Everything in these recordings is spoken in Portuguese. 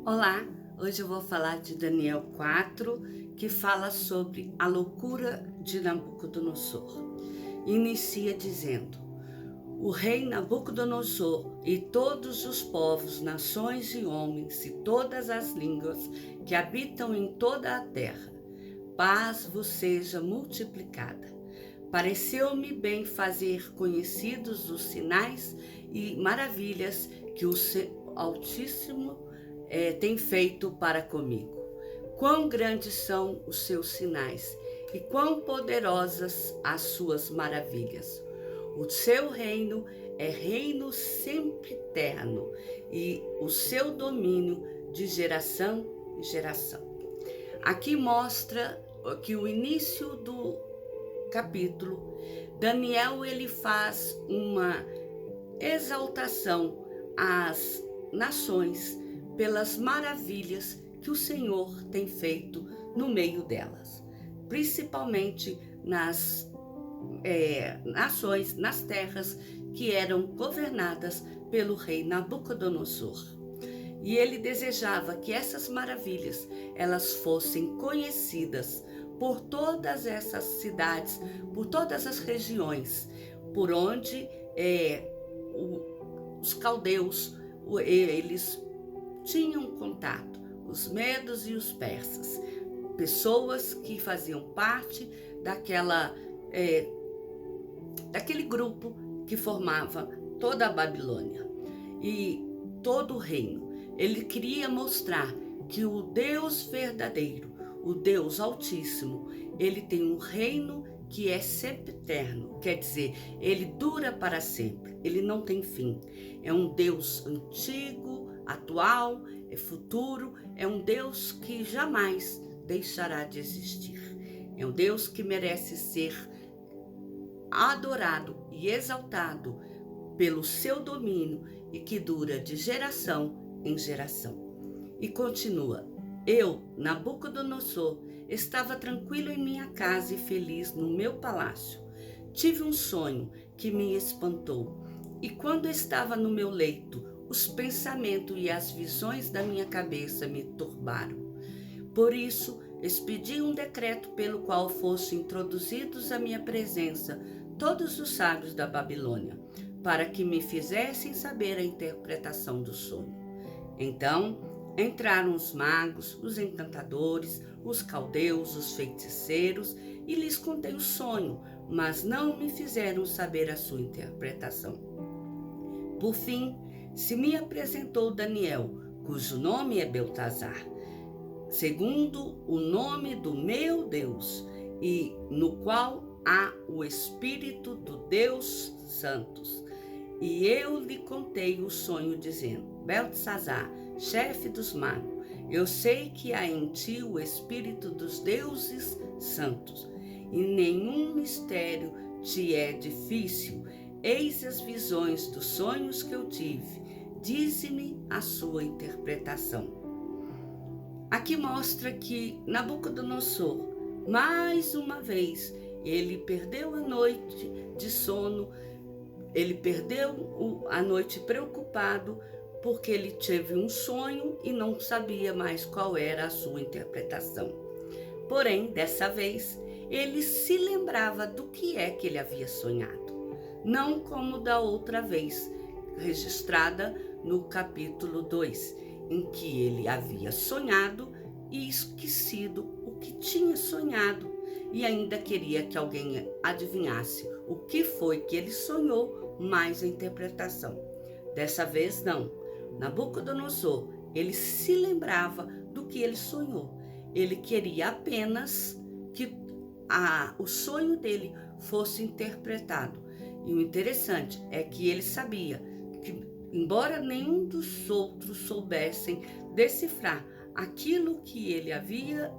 Olá, hoje eu vou falar de Daniel 4, que fala sobre a loucura de Nabucodonosor. Inicia dizendo: O rei Nabucodonosor e todos os povos, nações e homens e todas as línguas que habitam em toda a terra, paz vos seja multiplicada. Pareceu-me bem fazer conhecidos os sinais e maravilhas que o Altíssimo tem feito para comigo. Quão grandes são os seus sinais e quão poderosas as suas maravilhas. O seu reino é reino sempiterno e o seu domínio de geração em geração. Aqui mostra que o início do capítulo, Daniel ele faz uma exaltação às nações pelas maravilhas que o Senhor tem feito no meio delas, principalmente nas nações, nas terras que eram governadas pelo rei Nabucodonosor. E ele desejava que essas maravilhas elas fossem conhecidas por todas essas cidades, por todas as regiões, por onde os caldeus eles tinham contato, os medos e os persas, pessoas que faziam parte daquele grupo que formava toda a Babilônia e todo o reino. Ele queria mostrar que o Deus verdadeiro, o Deus Altíssimo, ele tem um reino que é sempiterno, quer dizer, ele dura para sempre, ele não tem fim. É um Deus antigo, atual, é futuro, é um Deus que jamais deixará de existir. É um Deus que merece ser adorado e exaltado pelo seu domínio e que dura de geração em geração. E continua: Eu, Nabucodonosor, estava tranquilo em minha casa e feliz no meu palácio. Tive um sonho que me espantou, e quando estava no meu leito, os pensamentos e as visões da minha cabeça me turbaram. Por isso, expedi um decreto pelo qual fossem introduzidos à minha presença todos os sábios da Babilônia, para que me fizessem saber a interpretação do sonho. Então, entraram os magos, os encantadores, os caldeus, os feiticeiros, e lhes contei o sonho, mas não me fizeram saber a sua interpretação. Por fim, se me apresentou Daniel, cujo nome é Beltesazar, segundo o nome do meu Deus, e no qual há o Espírito do Deus Santos. E eu lhe contei o sonho, dizendo: Beltesazar, chefe dos magos, eu sei que há em ti o Espírito dos deuses santos, e nenhum mistério te é difícil. Eis as visões dos sonhos que eu tive, dize-me a sua interpretação. Aqui mostra que Nabucodonosor, mais uma vez, ele perdeu a noite de sono, ele perdeu a noite preocupado, porque ele teve um sonho e não sabia mais qual era a sua interpretação. Porém, dessa vez, ele se lembrava do que é que ele havia sonhado, não como da outra vez, registrada no capítulo 2, em que ele havia sonhado e esquecido o que tinha sonhado, e ainda queria que alguém adivinhasse o que foi que ele sonhou, mais a interpretação. Dessa vez não. Nabucodonosor, ele se lembrava do que ele sonhou. Ele queria apenas que o sonho dele fosse interpretado. E o interessante é que ele sabia que, embora nenhum dos outros soubessem decifrar aquilo que ele havia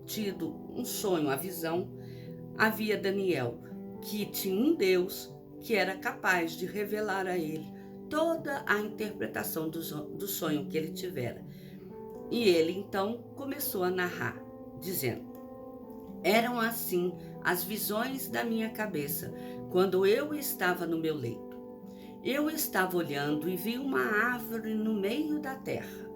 tido um sonho, a visão, havia Daniel, que tinha um Deus que era capaz de revelar a ele toda a interpretação do sonho que ele tivera. E ele então começou a narrar, dizendo: Eram assim as visões da minha cabeça, quando eu estava no meu leito. Eu estava olhando e vi uma árvore no meio da terra,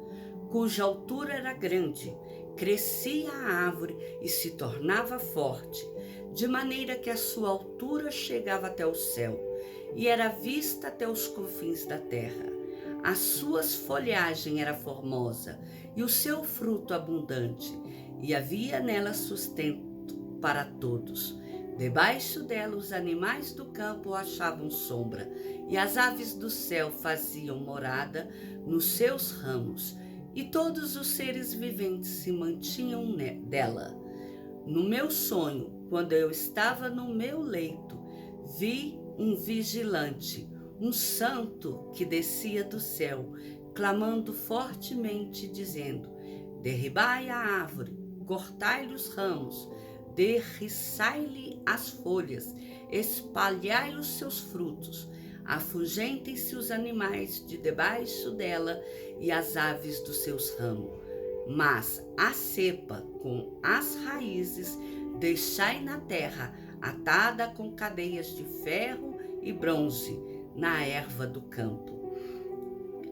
cuja altura era grande. Crescia a árvore e se tornava forte, de maneira que a sua altura chegava até o céu e era vista até os confins da terra. A sua folhagem era formosa e o seu fruto abundante, e havia nela sustento para todos. Debaixo dela os animais do campo achavam sombra, e as aves do céu faziam morada nos seus ramos, e todos os seres viventes se mantinham dela. No meu sonho, quando eu estava no meu leito, vi um vigilante, um santo que descia do céu, clamando fortemente, dizendo: derribai a árvore, cortai-lhe os ramos, derriçai-lhe as folhas, espalhai os seus frutos, afugentem-se os animais de debaixo dela e as aves dos seus ramos. Mas a cepa com as raízes deixai na terra, atada com cadeias de ferro e bronze, na erva do campo.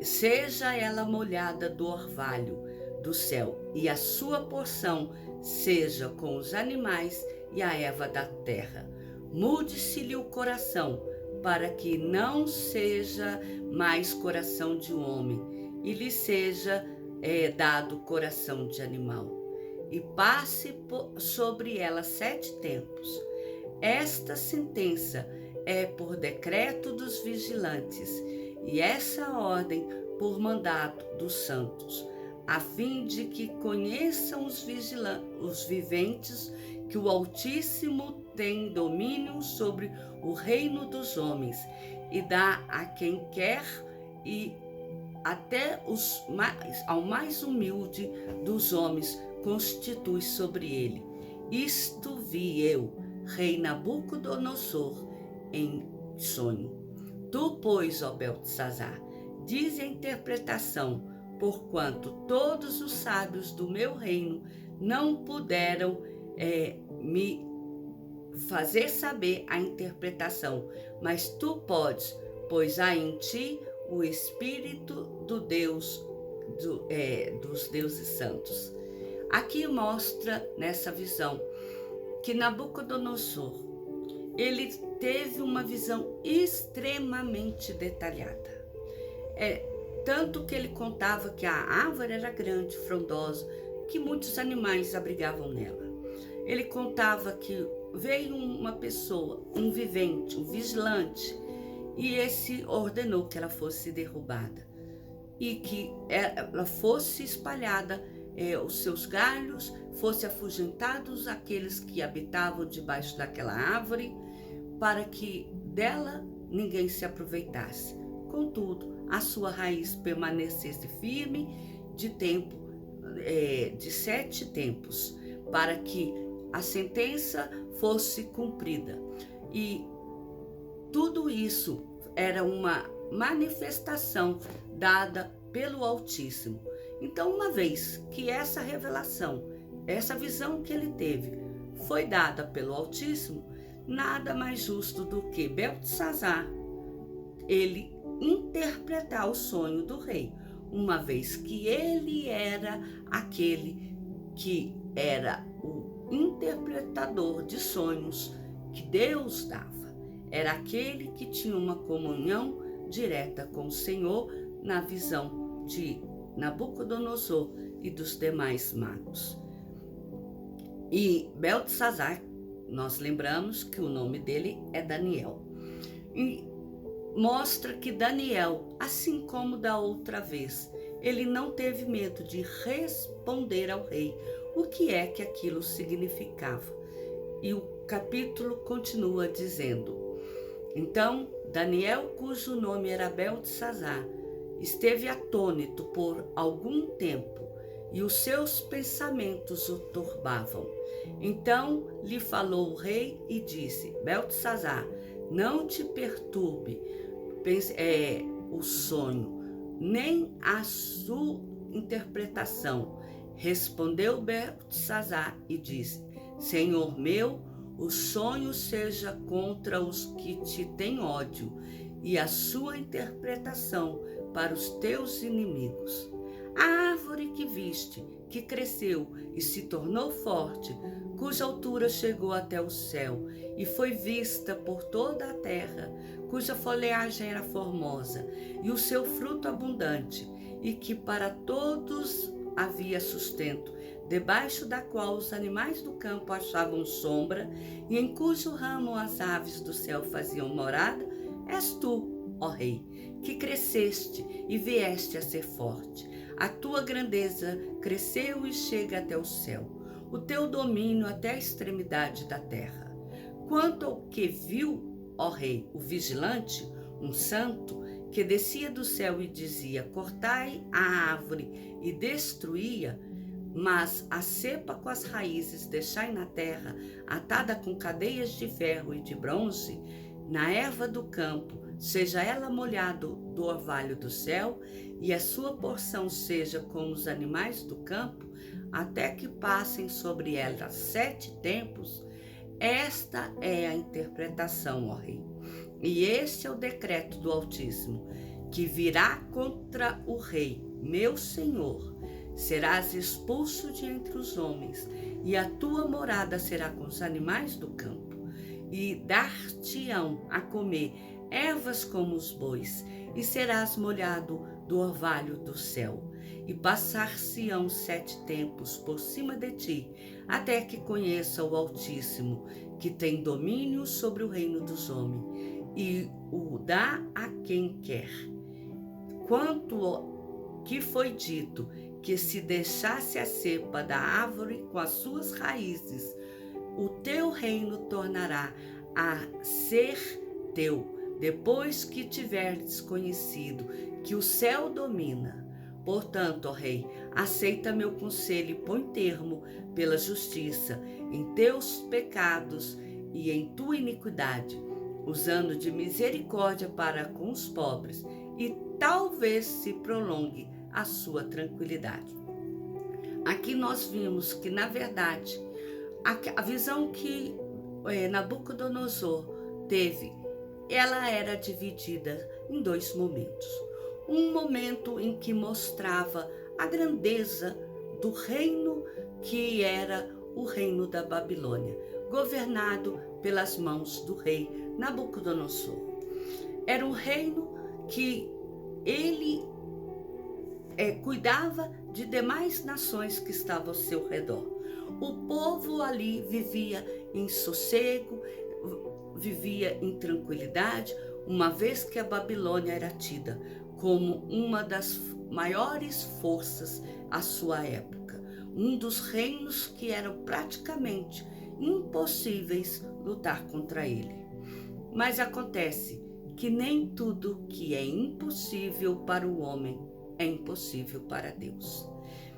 Seja ela molhada do orvalho do céu, e a sua porção seja com os animais e a erva da terra. Mude-se-lhe o coração, para que não seja mais coração de homem, e lhe seja dado coração de animal. E passe sobre ela 7 tempos. Esta sentença é por decreto dos vigilantes, e essa ordem por mandato dos santos, a fim de que conheçam os viventes que o Altíssimo tem domínio sobre o reino dos homens, e dá a quem quer, e até ao mais humilde dos homens constitui sobre ele. Isto vi eu, rei Nabucodonosor, em sonho. Tu, pois, ó Beltesazar, diz a interpretação, porquanto todos os sábios do meu reino não puderam me fazer saber a interpretação, mas tu podes, pois há em ti o Espírito do Deus, dos deuses santos. Aqui mostra nessa visão que Nabucodonosor, ele teve uma visão extremamente detalhada. Tanto que ele contava que a árvore era grande, frondosa, que muitos animais abrigavam nela. Ele contava que veio uma pessoa, um vivente, um vigilante, e esse ordenou que ela fosse derrubada e que ela fosse espalhada, os seus galhos fossem afugentados aqueles que habitavam debaixo daquela árvore, para que dela ninguém se aproveitasse. Contudo, a sua raiz permanecesse firme de 7 tempos, para que a sentença fosse cumprida. E tudo isso era uma manifestação dada pelo Altíssimo. Então, uma vez que essa revelação, essa visão que ele teve, foi dada pelo Altíssimo, nada mais justo do que Beltesazar, ele interpretar o sonho do rei, uma vez que ele era aquele que era o interpretador de sonhos que Deus dava. Era aquele que tinha uma comunhão direta com o Senhor na visão de Nabucodonosor e dos demais magos. E Beltesazar, nós lembramos que o nome dele é Daniel. E mostra que Daniel, assim como da outra vez, ele não teve medo de responder ao rei o que é que aquilo significava. E o capítulo continua dizendo: então Daniel, cujo nome era Beltesazar, esteve atônito por algum tempo, e os seus pensamentos o turbavam. Então lhe falou o rei e disse: Beltesazar, não te perturbe o sonho, nem a sua interpretação. Respondeu Beltesazar e disse: Senhor meu, o sonho seja contra os que te têm ódio, e a sua interpretação para os teus inimigos. A árvore que existe, que cresceu e se tornou forte, cuja altura chegou até o céu e foi vista por toda a terra, cuja folhagem era formosa e o seu fruto abundante, e que para todos havia sustento, debaixo da qual os animais do campo achavam sombra, e em cujo ramo as aves do céu faziam morada, és tu, ó Rei, que cresceste e vieste a ser forte. A tua grandeza cresceu e chega até o céu, o teu domínio até a extremidade da terra. Quanto ao que viu, ó Rei, o vigilante, um santo, que descia do céu e dizia: cortai a árvore e destruía, mas a cepa com as raízes deixai na terra, atada com cadeias de ferro e de bronze, na erva do campo, seja ela molhada do orvalho do céu, e a sua porção seja como os animais do campo, até que passem sobre ela 7 tempos. Esta é a interpretação, ó Rei. E este é o decreto do Altíssimo, que virá contra o rei, meu senhor. Serás expulso de entre os homens, e a tua morada será com os animais do campo. E dar-te-ão a comer ervas como os bois, e serás molhado do orvalho do céu. E passar-se-ão 7 tempos por cima de ti, até que conheça o Altíssimo, que tem domínio sobre o reino dos homens, e o dá a quem quer. Quanto ao que foi dito, que se deixasse a cepa da árvore com as suas raízes, o teu reino tornará a ser teu, depois que tiveres conhecido que o céu domina. Portanto, ó Rei, aceita meu conselho e põe termo pela justiça em teus pecados e em tua iniquidade, usando de misericórdia para com os pobres, e talvez se prolongue a sua tranquilidade. Aqui nós vimos que, na verdade, a visão que Nabucodonosor teve, ela era dividida em 2 momentos. Um momento em que mostrava a grandeza do reino que era o reino da Babilônia, governado pelas mãos do rei Nabucodonosor. Era um reino que ele cuidava de demais nações que estavam ao seu redor. O povo ali vivia em sossego, vivia em tranquilidade, uma vez que a Babilônia era tida como uma das maiores forças à sua época, um dos reinos que eram praticamente impossíveis lutar contra ele. Mas acontece que nem tudo que é impossível para o homem é impossível para Deus.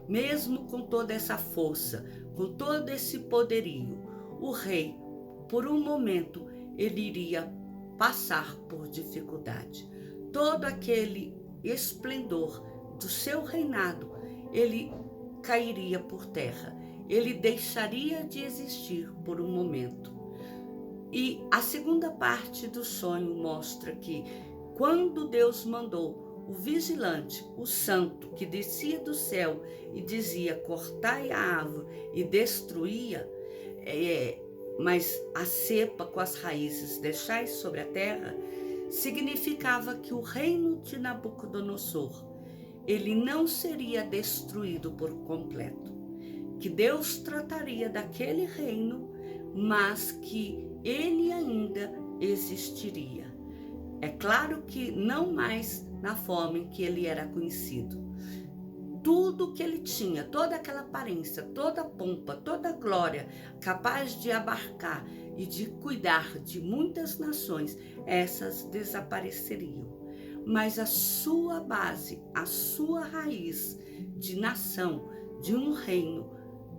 Mesmo com toda essa força, com todo esse poderio, o rei, por um momento, ele iria passar por dificuldade. Todo aquele esplendor do seu reinado, ele cairia por terra. Ele deixaria de existir por um momento. E a segunda parte do sonho mostra que, quando Deus mandou o vigilante, o santo, que descia do céu e dizia: cortai a árvore e destruía, mas a cepa com as raízes deixai sobre a terra, significava que o reino de Nabucodonosor, ele não seria destruído por completo, que Deus trataria daquele reino, mas que ele ainda existiria. É claro que não mais na forma em que ele era conhecido. Tudo que ele tinha, toda aquela aparência, toda a pompa, toda a glória, capaz de abarcar e de cuidar de muitas nações, essas desapareceriam. Mas a sua base, a sua raiz de nação, de um reino,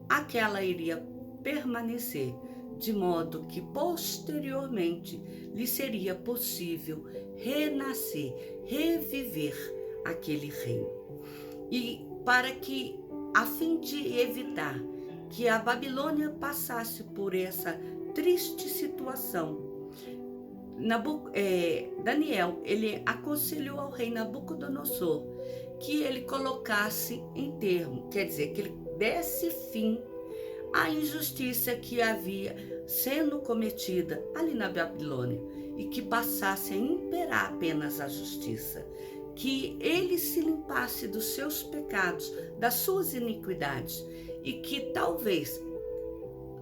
aquela iria permanecer, de modo que posteriormente lhe seria possível renascer, reviver aquele reino. E para que, a fim de evitar que a Babilônia passasse por essa triste situação, Daniel, ele aconselhou ao rei Nabucodonosor que ele colocasse em termo, quer dizer, que ele desse fim à injustiça que havia sendo cometida ali na Babilônia e que passasse a imperar apenas a justiça, que ele se limpasse dos seus pecados, das suas iniquidades e que talvez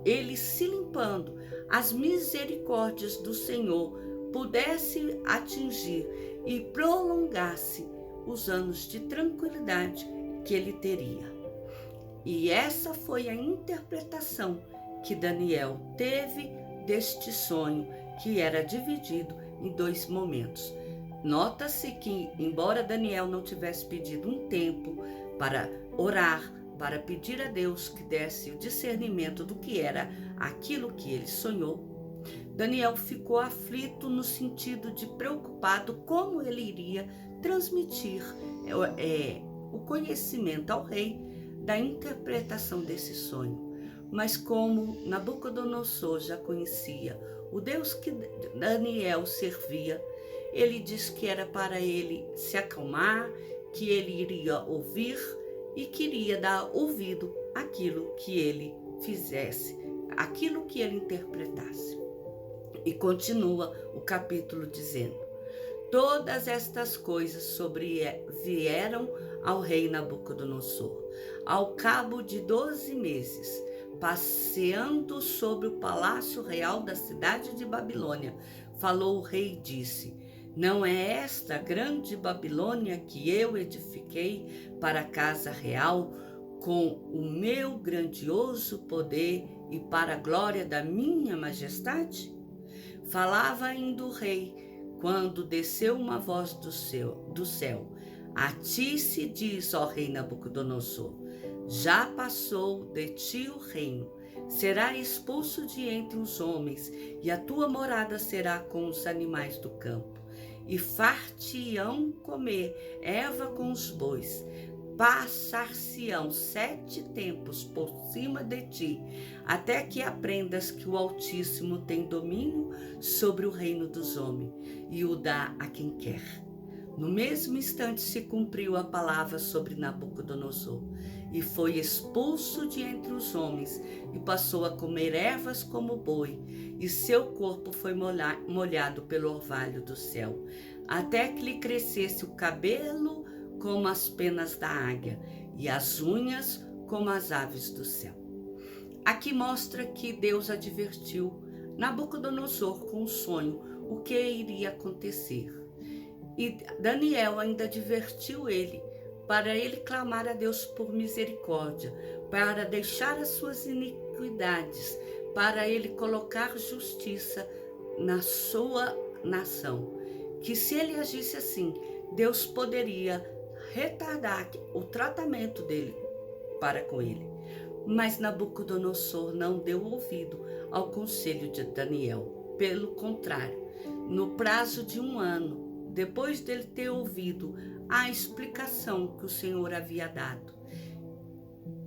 ele se limpando, as misericórdias do Senhor pudesse atingir e prolongasse os anos de tranquilidade que ele teria. E essa foi a interpretação que Daniel teve deste sonho, que era dividido em 2 momentos. Nota-se que, embora Daniel não tivesse pedido um tempo para orar, para pedir a Deus que desse o discernimento do que era aquilo que ele sonhou, Daniel ficou aflito no sentido de preocupado como ele iria transmitir o conhecimento ao rei da interpretação desse sonho. Mas como Nabucodonosor já conhecia o Deus que Daniel servia, ele disse que era para ele se acalmar, que ele iria ouvir e queria dar ouvido àquilo que ele fizesse, aquilo que ele interpretasse. E continua o capítulo dizendo: todas estas coisas sobrevieram ao rei Nabucodonosor, ao cabo de 12 meses, passeando sobre o palácio real da cidade de Babilônia. Falou o rei e disse: não é esta grande Babilônia que eu edifiquei para a casa real com o meu grandioso poder e para a glória da minha majestade? Falava ainda o rei, quando desceu uma voz do céu. A ti se diz, ó rei Nabucodonosor, já passou de ti o reino, será expulso de entre os homens, e a tua morada será com os animais do campo. E far-te-ão comer erva com os bois, passar-se-ão 7 tempos por cima de ti, até que aprendas que o Altíssimo tem domínio sobre o reino dos homens e o dá a quem quer. No mesmo instante se cumpriu a palavra sobre Nabucodonosor, e foi expulso de entre os homens, e passou a comer ervas como boi, e seu corpo foi molhado pelo orvalho do céu, até que lhe crescesse o cabelo como as penas da águia, e as unhas como as aves do céu. Aqui mostra que Deus advertiu Nabucodonosor com um sonho o que iria acontecer. E Daniel ainda advertiu ele, para ele clamar a Deus por misericórdia, para deixar as suas iniquidades, para ele colocar justiça na sua nação. Que se ele agisse assim, Deus poderia retardar o tratamento dele para com ele. Mas Nabucodonosor não deu ouvido ao conselho de Daniel. Pelo contrário, no prazo de 1 ano, depois dele ter ouvido a explicação que o Senhor havia dado,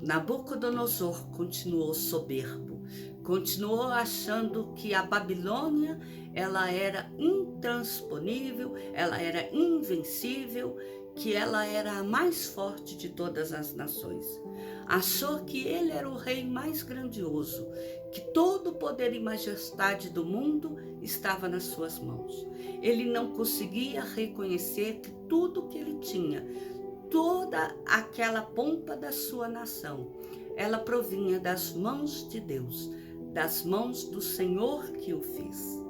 Nabucodonosor continuou soberbo, continuou achando que a Babilônia ela era intransponível, ela era invencível, que ela era a mais forte de todas as nações. Achou que ele era o rei mais grandioso, que todo o poder e majestade do mundo estava nas suas mãos. Ele não conseguia reconhecer que tudo que ele tinha, toda aquela pompa da sua nação, ela provinha das mãos de Deus, das mãos do Senhor que o fez.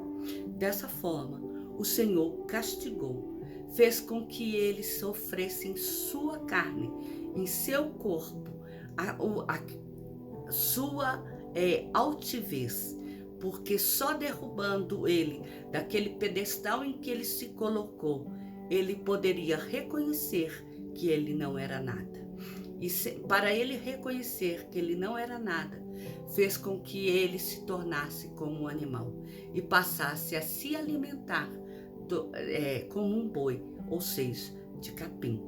Dessa forma, o Senhor castigou, fez com que ele sofresse em sua carne, em seu corpo, a sua altivez, porque só derrubando ele daquele pedestal em que ele se colocou, ele poderia reconhecer que ele não era nada. E para ele reconhecer que ele não era nada, fez com que ele se tornasse como um animal e passasse a se alimentar como um boi, ou seja, de capim,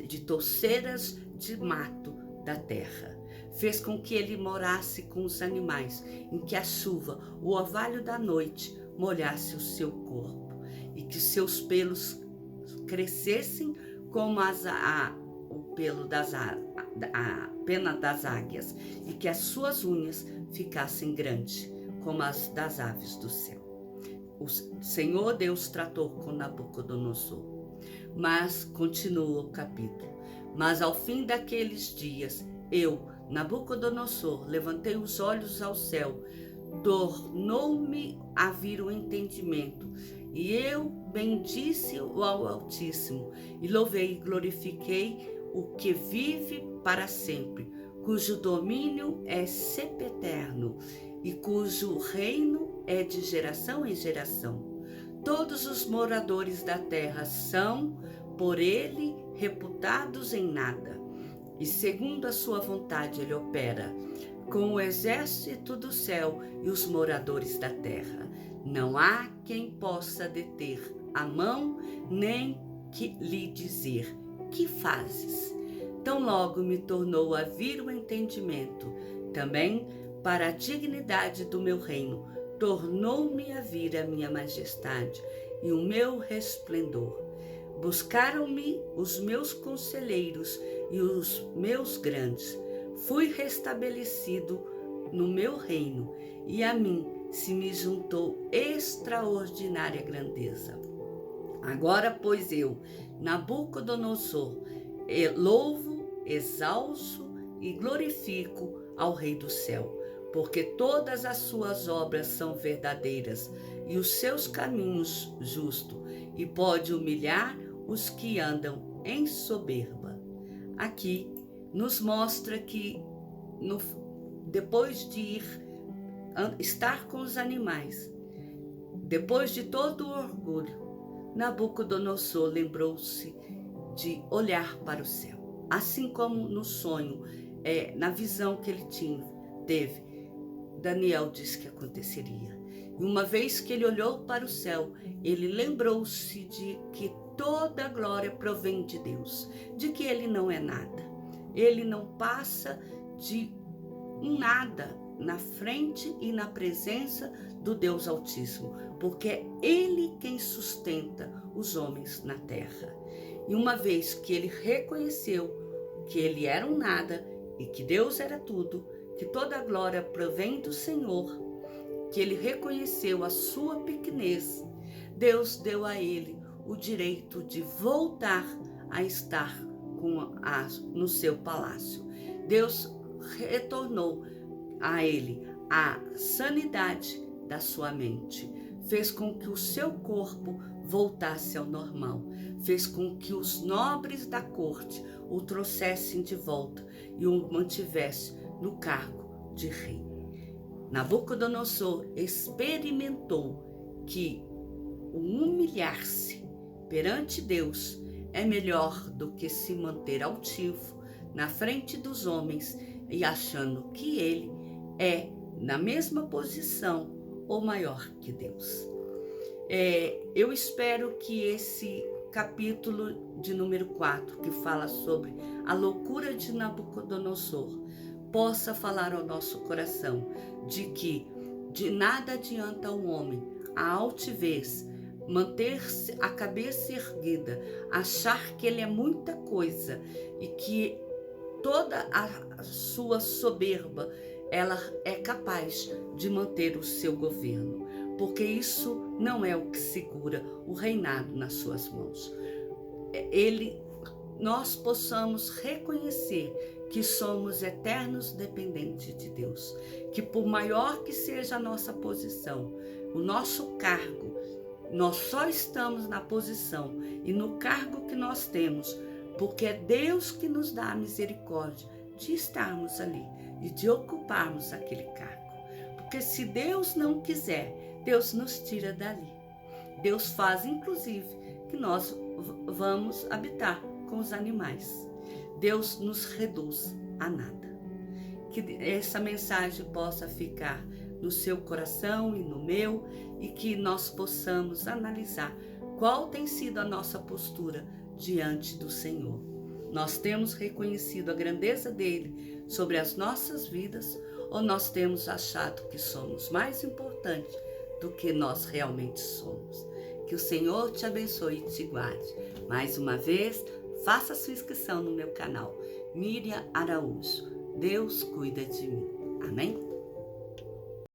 de touceiras de mato da terra. Fez com que ele morasse com os animais, em que a chuva, o orvalho da noite, molhasse o seu corpo, e que seus pelos crescessem como o pelo a pena das águias, e que as suas unhas ficassem grandes, como as das aves do céu. O Senhor Deus tratou com Nabucodonosor. Mas continua o capítulo. Mas ao fim daqueles dias, eu, Nabucodonosor, levantei os olhos ao céu, tornou-me a vir o entendimento, e eu bendisse o Altíssimo, e louvei e glorifiquei o que vive para sempre, cujo domínio é sempiterno, e cujo reino é de geração em geração. Todos os moradores da terra são, por ele, reputados em nada, e segundo a sua vontade ele opera, com o exército do céu e os moradores da terra. Não há quem possa deter a mão, nem que lhe dizer: que fazes? Tão logo me tornou a vir o entendimento, também para a dignidade do meu reino, tornou-me a vir a minha majestade e o meu resplendor. Buscaram-me os meus conselheiros e os meus grandes. Fui restabelecido no meu reino, e a mim se me juntou extraordinária grandeza. Agora, pois eu, Nabucodonosor, louvo, exalço e glorifico ao Rei do céu, porque todas as suas obras são verdadeiras e os seus caminhos justos, e pode humilhar os que andam em soberba. Aqui nos mostra que depois de estar com os animais, depois de todo o orgulho, Nabucodonosor lembrou-se de olhar para o céu, assim como no sonho, na visão que ele teve, Daniel disse que aconteceria. E uma vez que ele olhou para o céu, ele lembrou-se de que toda a glória provém de Deus, de que ele não é nada. Ele não passa de nada na frente e na presença do Deus Altíssimo, porque é Ele quem sustenta os homens na terra. E uma vez que ele reconheceu que ele era um nada e que Deus era tudo, que toda a glória provém do Senhor, que ele reconheceu a sua pequenez, Deus deu a ele o direito de voltar a estar no seu palácio. Deus retornou a ele a sanidade da sua mente, fez com que o seu corpo voltasse ao normal, fez com que os nobres da corte o trouxessem de volta e o mantivesse no cargo de rei. Nabucodonosor experimentou que o humilhar-se perante Deus é melhor do que se manter altivo na frente dos homens e achando que ele é na mesma posição ou maior que Deus. Eu espero que esse capítulo de número 4, que fala sobre a loucura de Nabucodonosor, possa falar ao nosso coração de que de nada adianta ao homem a altivez, manter a cabeça erguida, achar que ele é muita coisa e que toda a sua soberba ela é capaz de manter o seu governo, porque isso não é o que segura o reinado nas suas mãos. Nós possamos reconhecer que somos eternos dependentes de Deus, que por maior que seja a nossa posição, o nosso cargo, nós só estamos na posição e no cargo que nós temos, porque é Deus que nos dá a misericórdia de estarmos ali e de ocuparmos aquele cargo. Porque se Deus não quiser, Deus nos tira dali. Deus faz, inclusive, que nós vamos habitar com os animais. Deus nos reduz a nada. Que essa mensagem possa ficar no seu coração e no meu, e que nós possamos analisar qual tem sido a nossa postura diante do Senhor. Nós temos reconhecido a grandeza dele sobre as nossas vidas, ou nós temos achado que somos mais importantes do que nós realmente somos? Que o Senhor te abençoe e te guarde. Mais uma vez, faça sua inscrição no meu canal, Miriam Araújo. Deus cuida de mim. Amém?